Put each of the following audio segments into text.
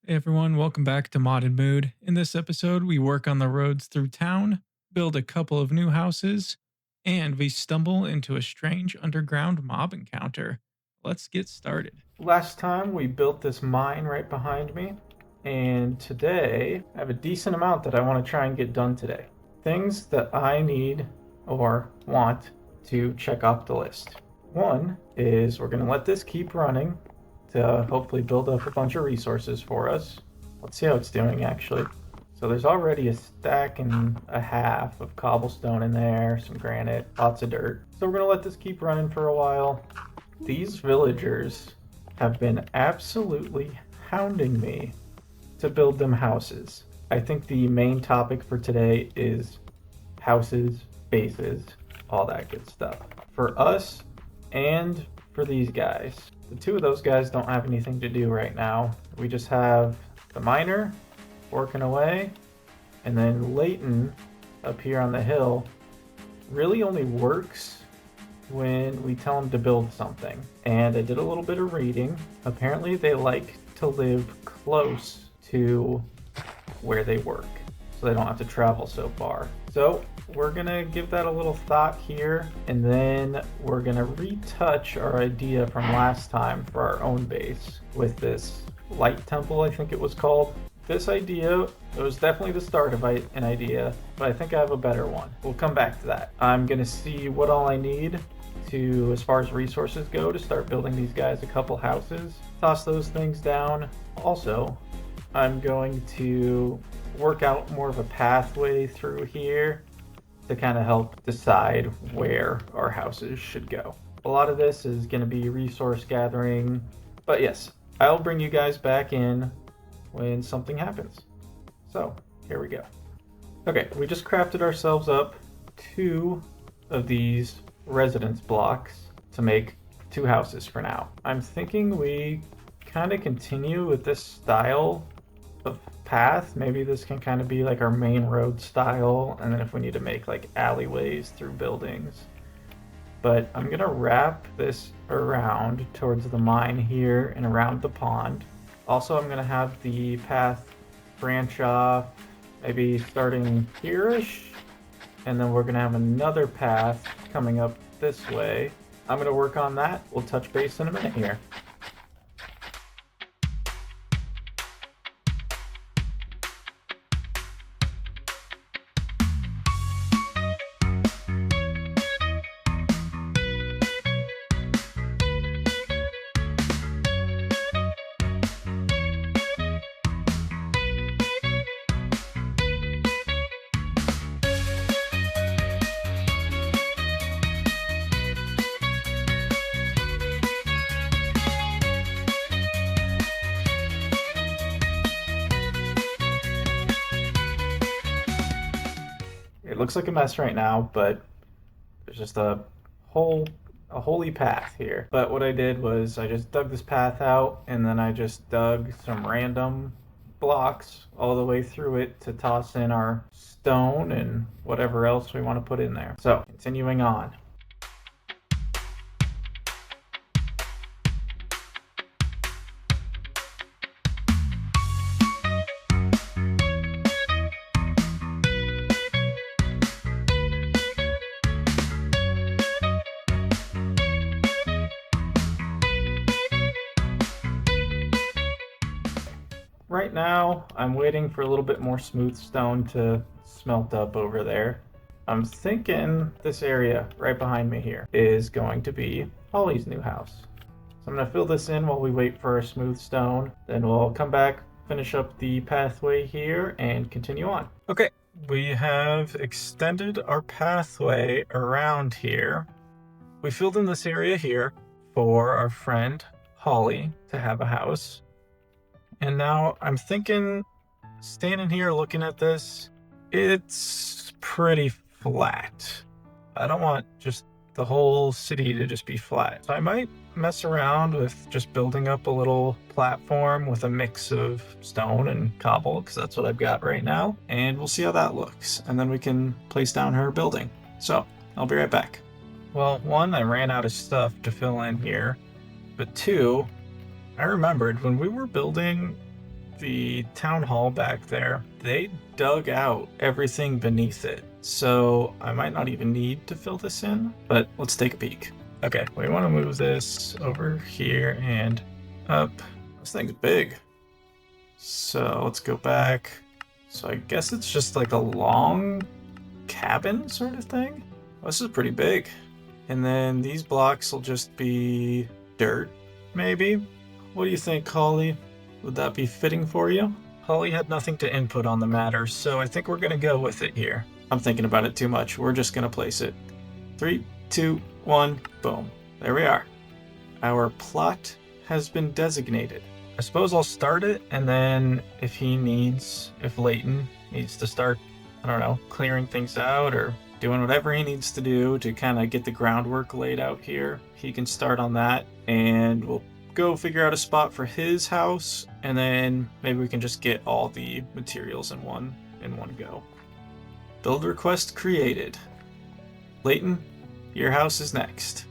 Hey everyone, welcome back to Modded Mood. In this episode, we work on the roads through town, build a couple of new houses, and we stumble into a strange underground mob encounter. Let's get started. Last time we built this mine right behind me, and today I have a decent amount that I want to try and get done today. Things that I need or want to check off the list. One is we're going to let this keep running to hopefully build up a bunch of resources for us. Let's see how it's doing actually. So there's already a stack and a half of cobblestone in there, some granite, lots of dirt. So we're going to let this keep running for a while. These villagers have been absolutely hounding me to build them houses. I think the main topic for today is houses, bases, all that good stuff. For us and for these guys. The two of those guys don't have anything to do right now. We just have the miner working away, and then Leighton up here on the hill really only works when we tell them to build something. And I did a little bit of reading. Apparently they like to live close to where they work, so they don't have to travel so far. So we're gonna give that a little thought here, and then we're gonna retouch our idea from last time for our own base with this light temple, I think it was called. This idea, it was definitely the start of an idea, but I think I have a better one. We'll come back to that. I'm gonna see what all I need to, as far as resources go, to start building these guys a couple houses. Toss those things down. Also, I'm going to work out more of a pathway through here to kind of help decide where our houses should go. A lot of this is going to be resource gathering, but yes, I'll bring you guys back in when something happens. So here we go. Okay, we just crafted ourselves up 2 of these residence blocks to make 2 houses for now. I'm thinking we kind of continue with this style of path. Maybe this can kind of be like our main road style, and then if we need to make like alleyways through buildings. But I'm gonna wrap this around towards the mine here and around the pond. Also, I'm gonna have the path branch off, maybe starting here-ish, and then we're gonna have another path coming up this way. I'm gonna work on that. We'll touch base in a minute here. It looks like a mess right now, but there's just a holy path here. But what I did was I just dug this path out, and then I just dug some random blocks all the way through it to toss in our stone and whatever else we want to put in there. So continuing on. Right now, I'm waiting for a little bit more smooth stone to smelt up over there. I'm thinking this area right behind me here is going to be Holly's new house. So I'm going to fill this in while we wait for our smooth stone. Then we'll come back, finish up the pathway here, and continue on. Okay, we have extended our pathway around here. We filled in this area here for our friend Holly to have a house. And now I'm thinking, standing here looking at this, it's pretty flat. I don't want just the whole city to just be flat. So I might mess around with just building up a little platform with a mix of stone and cobble, because that's what I've got right now. And we'll see how that looks. And then we can place down her building. So I'll be right back. Well, 1, I ran out of stuff to fill in here. But 2, I remembered when we were building the town hall back there, they dug out everything beneath it. So I might not even need to fill this in, but let's take a peek. Okay, we want to move this over here and up. This thing's big. So let's go back. So I guess it's just like a long cabin sort of thing. Well, this is pretty big. And then these blocks will just be dirt, maybe? What do you think, Holly? Would that be fitting for you? Holly had nothing to input on the matter, so I think we're gonna go with it here. I'm thinking about it too much. We're just gonna place it. 3, 2, 1, boom. There we are. Our plot has been designated. I suppose I'll start it, and then if Leighton needs to start, I don't know, clearing things out or doing whatever he needs to do to kind of get the groundwork laid out here, he can start on that, and we'll go figure out a spot for his house, and then maybe we can just get all the materials in one go. Build request created. Leighton, your house is next.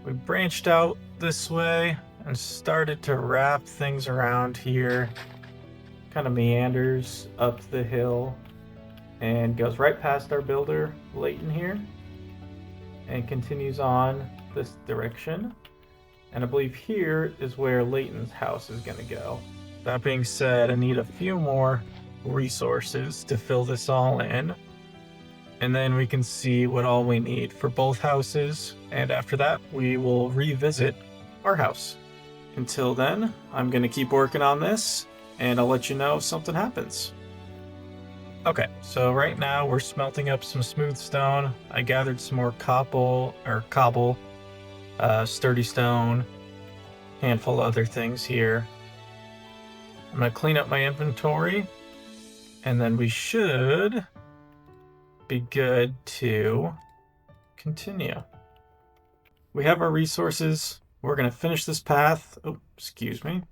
We branched out this way and started to wrap things around here. Kind of meanders up the hill and goes right past our builder, Leighton here, and continues on this direction. And I believe here is where Leighton's house is going to go. That being said, I need a few more resources to fill this all in. And then we can see what all we need for both houses. And after that, we will revisit our house. Until then, I'm going to keep working on this, and I'll let you know if something happens. Okay, so right now we're smelting up some smooth stone. I gathered some more cobble, sturdy stone, handful of other things here. I'm going to clean up my inventory, and then we should be good to continue. We have our resources. We're going to finish this path. Oh, excuse me.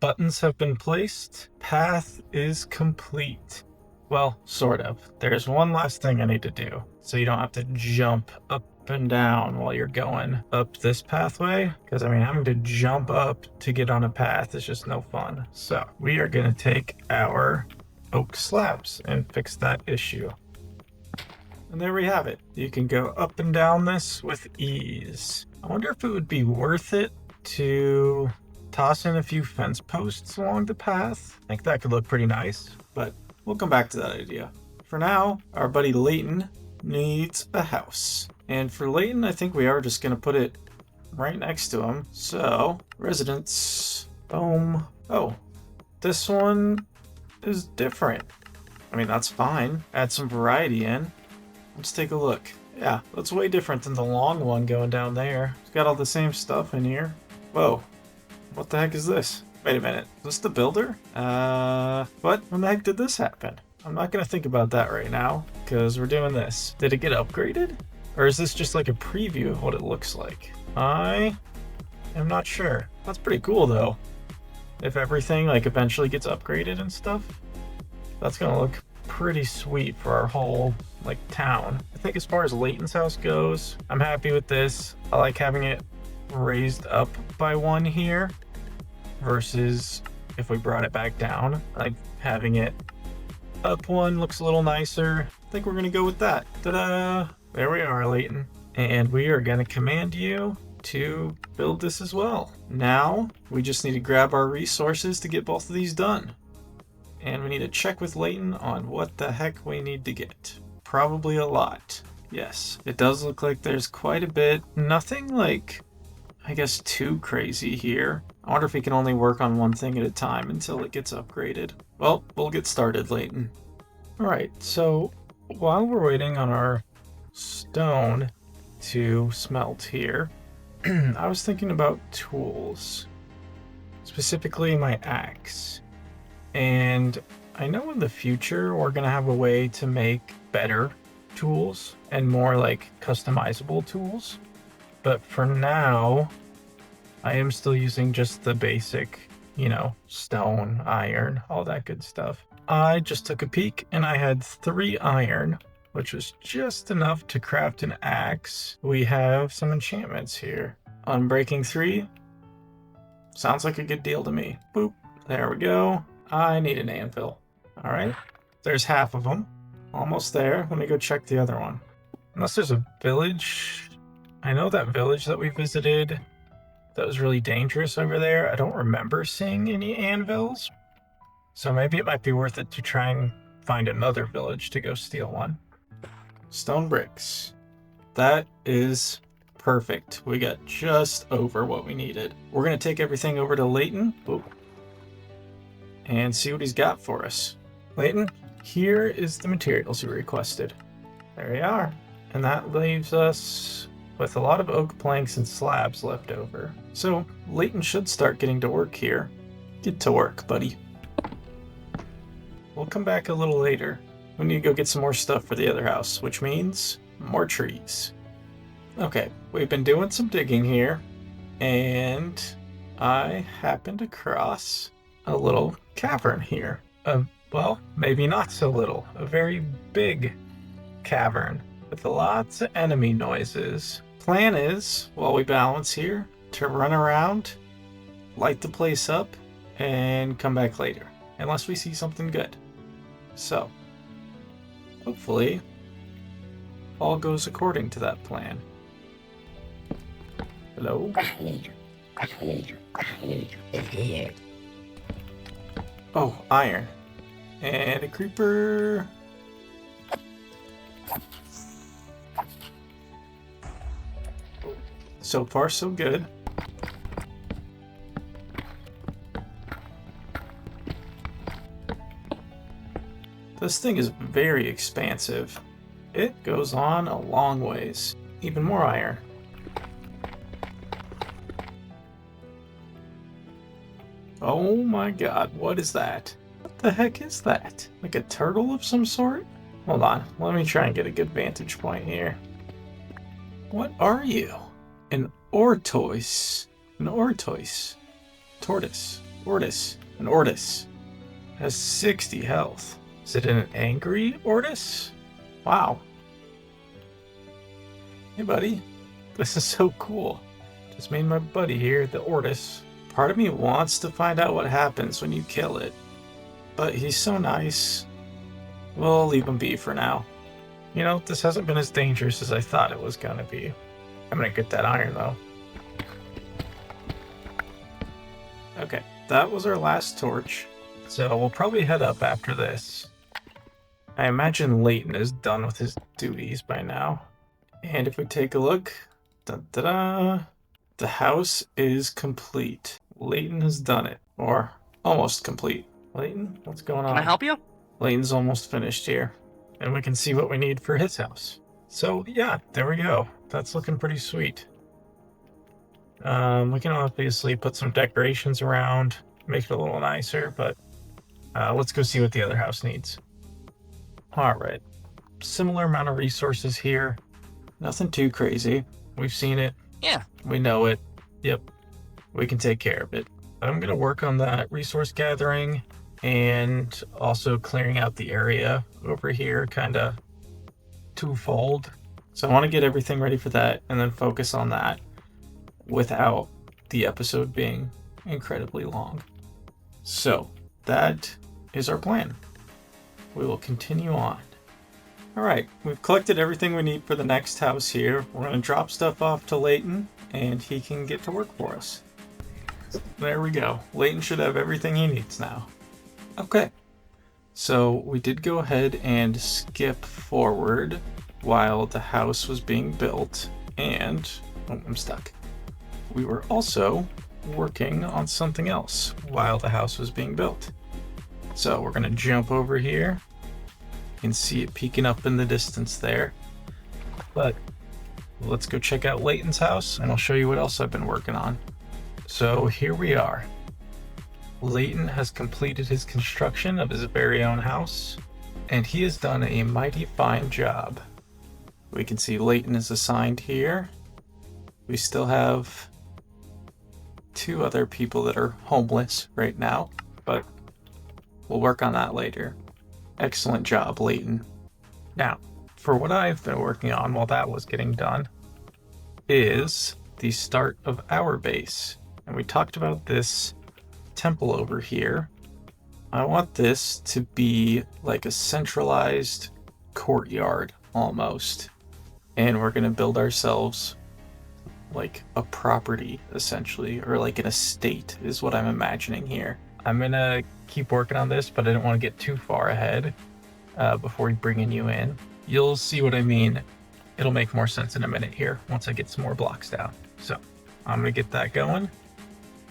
Buttons have been placed. Path is complete. Well, sort of. There's one last thing I need to do, so you don't have to jump up and down while you're going up this pathway, because I mean, having to jump up to get on a path is just no fun. So we are going to take our oak slabs and fix that issue. And there we have it. You can go up and down this with ease. I wonder if it would be worth it to toss in a few fence posts along the path. I think that could look pretty nice, but we'll come back to that idea. For now, our buddy Leighton needs a house. And for Leighton, I think we are just going to put it right next to him. So, residence, boom. Oh, this one is different. I mean, that's fine. Add some variety in. Let's take a look. Yeah, that's way different than the long one going down there. It's got all the same stuff in here. Whoa, what the heck is this? Wait a minute, is this the builder? What? When the heck did this happen? I'm not gonna think about that right now, because we're doing this. Did it get upgraded? Or is this just like a preview of what it looks like? I am not sure. That's pretty cool though. If everything like eventually gets upgraded and stuff, that's gonna look pretty sweet for our whole like town. I think as far as Leighton's house goes, I'm happy with this. I like having it raised up by one here versus if we brought it back down. Like having it up one looks a little nicer. I think we're gonna go with that. Ta-da! There we are, Leighton. And we are gonna command you to build this as well. Now, we just need to grab our resources to get both of these done. And we need to check with Leighton on what the heck we need to get. Probably a lot. Yes, it does look like there's quite a bit. Nothing like, I guess, too crazy here. I wonder if we can only work on one thing at a time until it gets upgraded. Well, we'll get started, Leighton. Alright, so while we're waiting on our stone to smelt here, I was thinking about tools. Specifically my axe. And I know in the future we're gonna have a way to make better tools and more like customizable tools. But for now, I am still using just the basic, stone, iron, all that good stuff. I just took a peek and I had 3 iron, which was just enough to craft an axe. We have some enchantments here. Unbreaking 3, sounds like a good deal to me. Boop, there we go. I need an anvil. All right, there's half of them. Almost there. Let me go check the other one. Unless there's a village. I know that village that we visited that was really dangerous over there. I don't remember seeing any anvils. So maybe it might be worth it to try and find another village to go steal one. Stone bricks. That is perfect. We got just over what we needed. We're going to take everything over to Leighton. Ooh. And see what he's got for us. Leighton, here is the materials you requested. There you are. And that leaves us with a lot of oak planks and slabs left over. So Leighton should start getting to work here. Get to work, buddy. We'll come back a little later. We need to go get some more stuff for the other house, which means more trees. Okay, we've been doing some digging here, and I happened across a little cavern here. Well, maybe not so little. A very big cavern with lots of enemy noises. Plan is, while we balance here, to run around, light the place up, and come back later, unless we see something good. So, hopefully, all goes according to that plan. Hello? Oh, iron. And a creeper. So far, so good. This thing is very expansive. It goes on a long ways. Even more iron. Oh my god, what is that? What the heck is that? Like a turtle of some sort? Hold on, let me try and get a good vantage point here. What are you? An ortoise. An ortoise. Tortoise. Ortis. An ortis. Has 60 health. Is it an angry ortis? Wow. Hey buddy. This is so cool. Just made my buddy here, the ortis. Part of me wants to find out what happens when you kill it. But he's so nice. We'll leave him be for now. You know, this hasn't been as dangerous as I thought it was gonna be. I'm gonna get that iron though. Okay, that was our last torch. So we'll probably head up after this. I imagine Leighton is done with his duties by now. And if we take a look, da-da-da, the house is complete. Leighton has done it, or almost complete. Leighton, what's going on? Can I help you? Leighton's almost finished here, and we can see what we need for his house. So yeah, there we go. That's looking pretty sweet. We can obviously put some decorations around, make it a little nicer, but let's go see what the other house needs. All right, similar amount of resources here. Nothing too crazy. We've seen it. Yeah. We know it. Yep. We can take care of it. I'm going to work on that resource gathering and also clearing out the area over here, kind of twofold. So I want to get everything ready for that and then focus on that without the episode being incredibly long. So that is our plan. We will continue on. All right, we've collected everything we need for the next house here. We're going to drop stuff off to Leighton, and he can get to work for us. There we go. Leighton should have everything he needs now. Okay, so we did go ahead and skip forward while the house was being built, and oh, I'm stuck. We were also working on something else while the house was being built. So we're going to jump over here. You can see it peeking up in the distance there. But let's go check out Leighton's house, and I'll show you what else I've been working on. So here we are. Leighton has completed his construction of his very own house, and he has done a mighty fine job. We can see Leighton is assigned here. We still have 2 other people that are homeless right now, but we'll work on that later. Excellent job, Leighton. Now, for what I've been working on while that was getting done is the start of our base. And we talked about this temple over here I want this to be like a centralized courtyard almost. And we're going to build ourselves like a property essentially, or like an estate is what I'm imagining here. I'm going to keep working on this, but I didn't want to get too far ahead before bringing you in. You'll see what I mean. It'll make more sense in a minute here once I get some more blocks down. So I'm going to get that going,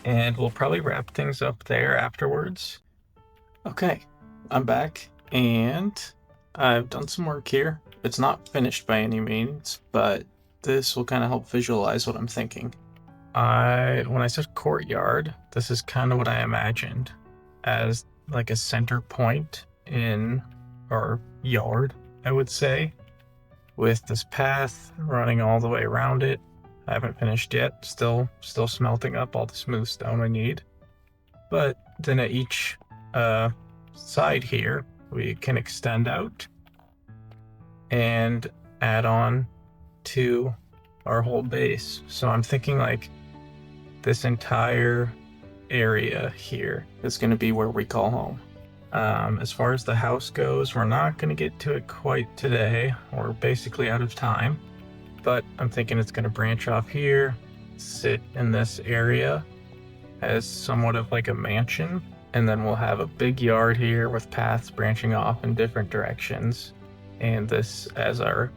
and we'll probably wrap things up there afterwards. Okay, I'm back, and I've done some work here. It's not finished by any means, but this will kind of help visualize what I'm thinking. When I said courtyard, this is kind of what I imagined as like a center point in our yard, I would say, with this path running all the way around it. I haven't finished yet, still smelting up all the smooth stone I need. But then at each side here, we can extend out and add on to our whole base. So I'm thinking like this entire area here is going to be where we call home. As far as the house goes, we're not going to get to it quite today. We're basically out of time, but I'm thinking it's going to branch off here, sit in this area as somewhat of like a mansion, and then we'll have a big yard here with paths branching off in different directions, and this as our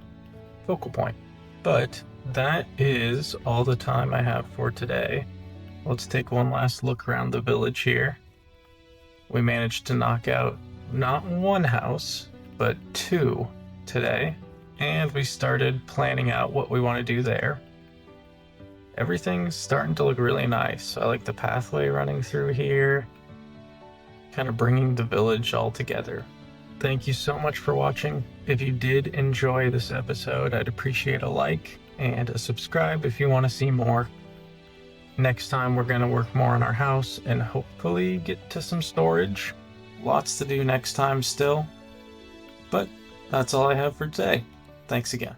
focal point. But that is all the time I have for today. Let's take one last look around the village here. We managed to knock out not one house, but 2 today, and we started planning out what we want to do there. Everything's starting to look really nice. I like the pathway running through here, kind of bringing the village all together. Thank you so much for watching. If you did enjoy this episode, I'd appreciate a like and a subscribe if you want to see more. Next time we're going to work more on our house and hopefully get to some storage. Lots to do next time still. But that's all I have for today. Thanks again.